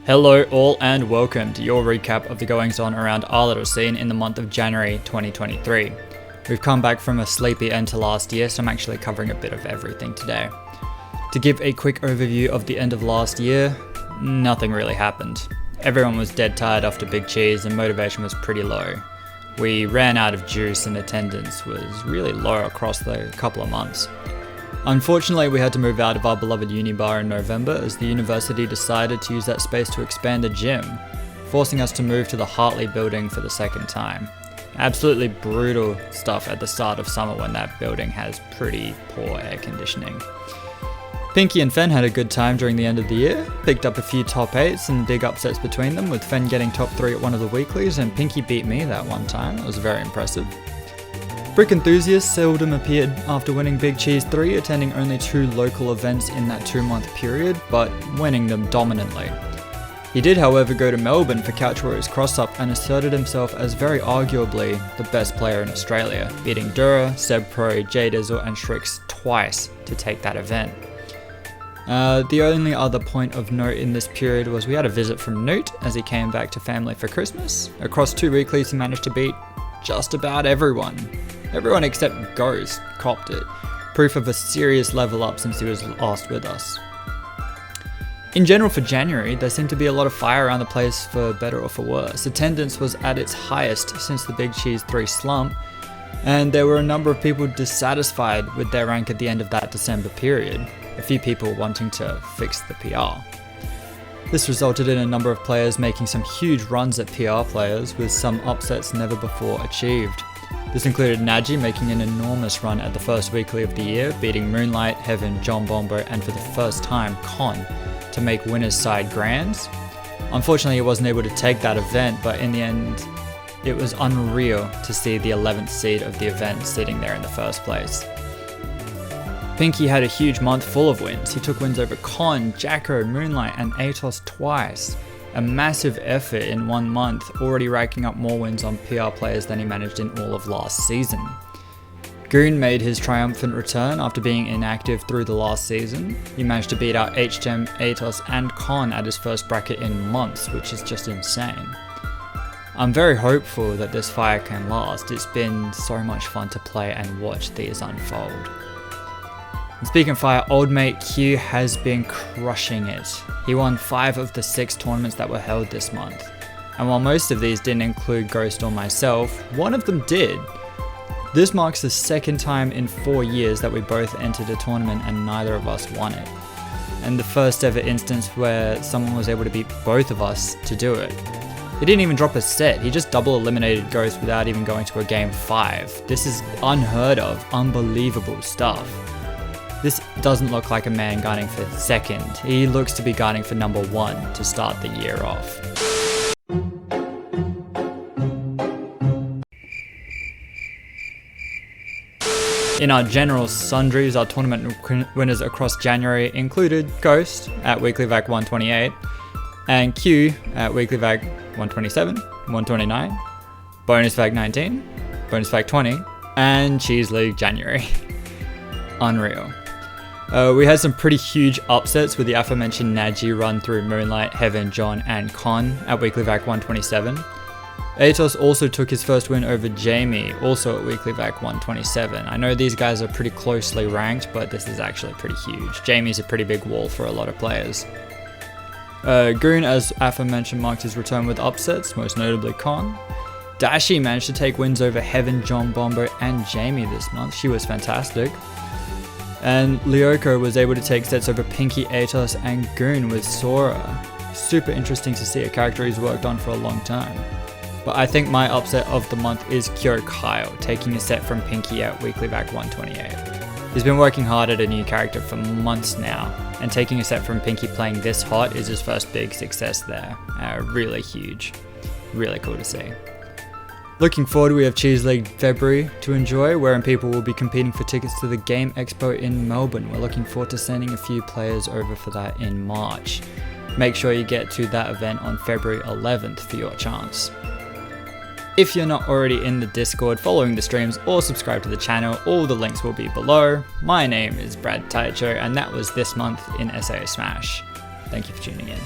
Hello all and welcome to your recap of the goings on around our little scene in the month of January 2023. We've come back from a sleepy end to last year, so I'm actually covering a bit of everything today. To give a quick overview of the end of last year, nothing really happened. Everyone was dead tired after Big Cheese and motivation was pretty low. We ran out of juice and attendance was really low across the couple of months. Unfortunately, we had to move out of our beloved uni bar in November as the university decided to use that space to expand a gym, forcing us to move to the Hartley building for the second time. Absolutely brutal stuff at the start of summer when that building has pretty poor air conditioning. Pinky and Fen had a good time during the end of the year, picked up a few top 8s and big upsets between them, with Fen getting top 3 at one of the weeklies and Pinky beat me that one time. It was very impressive. Brick Enthusiast seldom appeared after winning Big Cheese 3, attending only 2 local events in that 2-month period, but winning them dominantly. He did, however, go to Melbourne for Couch Warriors Cross-Up and asserted himself as very arguably the best player in Australia, beating Dura, Seb Pro, J-Dizzle and Shrix twice to take that event. The only other point of note in this period was we had a visit from Newt as he came back to family for Christmas. Across 2 weeklies he managed to beat just about everyone. Everyone except Ghost copped it. Proof of a serious level up since he was last with us. In general for January, there seemed to be a lot of fire around the place for better or for worse. Attendance was at its highest since the Big Cheese 3 slump, and there were a number of people dissatisfied with their rank at the end of that December period. A few people wanting to fix the PR. This resulted in a number of players making some huge runs at PR players, with some upsets never before achieved. This included Naji making an enormous run at the first weekly of the year, beating Moonlight, Heaven, John Bombo, and for the first time Con to make winners side grands. Unfortunately, he wasn't able to take that event, but in the end, it was unreal to see the 11th seed of the event sitting there in the first place. Pinky had a huge month full of wins. He took wins over Con, Jacko, Moonlight, and Atos twice. A massive effort in 1 month, already racking up more wins on PR players than he managed in all of last season. Goon made his triumphant return after being inactive through the last season. He managed to beat out HGEM, Atos, and Con at his first bracket in months, which is just insane. I'm very hopeful that this fire can last. It's been so much fun to play and watch these unfold. And speaking of fire, old mate Q has been crushing it. He won 5 of the 6 tournaments that were held this month. And while most of these didn't include Ghost or myself, one of them did. This marks the second time in 4 years that we both entered a tournament and neither of us won it. And the first ever instance where someone was able to beat both of us to do it. He didn't even drop a set, he just double eliminated Ghost without even going to a game 5. This is unheard of, unbelievable stuff. This doesn't look like a man gunning for second. He looks to be gunning for number 1 to start the year off. In our general sundries, our tournament winners across January included Ghost at Weekly Vac 128, and Q at Weekly Vac 127, 129, Bonus Vac 19, Bonus Vac 20, and Cheese League January. Unreal. We had some pretty huge upsets with the aforementioned Naji run through Moonlight, Heaven, John, and Con at Weekly Vac 127. Atos also took his first win over Jamie, also at Weekly Vac 127. I know these guys are pretty closely ranked, but this is actually pretty huge. Jamie's a pretty big wall for a lot of players. Goon, as aforementioned, marked his return with upsets, most notably Con. Dashi managed to take wins over Heaven, John Bombo, and Jamie this month. She was fantastic. And Lyoko was able to take sets over Pinky, Atos, and Goon with Sora. Super interesting to see, a character he's worked on for a long time. But I think my upset of the month is Kyo Kyle, taking a set from Pinky at Weekly Vac 128. He's been working hard at a new character for months now, and taking a set from Pinky playing this hot is his first big success there. Really huge. Really cool to see. Looking forward, we have Cheese League February to enjoy, wherein people will be competing for tickets to the Game Expo in Melbourne. We're looking forward to sending a few players over for that in March. Make sure you get to that event on February 11th for your chance. If you're not already in the Discord following the streams or subscribe to the channel, all the links will be below. My name is BradTaicho, and that was this month in SA Smash. Thank you for tuning in.